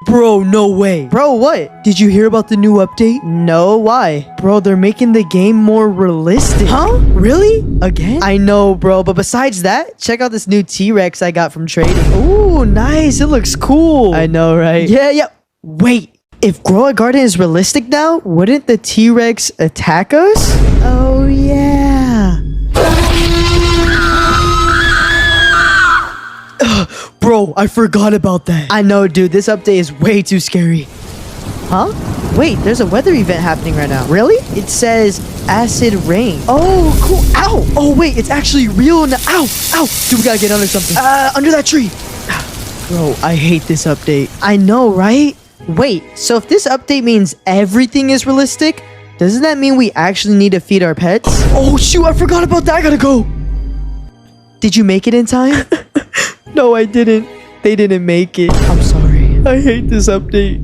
Bro, no way. Bro, what? Did you hear about the new update? No, why? Bro, they're making the game more realistic. Huh? Really? Again? I know, bro, but besides that, check out this new T-Rex I got from trading. Ooh, nice. It looks cool. I know, right? Yeah. Wait, if Grow a Garden is realistic now, wouldn't the T-Rex attack us? Oh, yeah. Bro, I forgot about that. I know, dude, this update is way too scary. Huh? Wait, there's a weather event happening right now. Really? It says acid rain. Oh, cool. Ow. Oh, wait, it's actually real now. Ow. Dude, we gotta get under something. Under that tree. Bro, I hate this update. I know, right? Wait, so if this update means everything is realistic, doesn't that mean we actually need to feed our pets? Oh, shoot, I forgot about that. I gotta go. Did you make it in time? No, I didn't. They didn't make it. I'm sorry. I hate this update.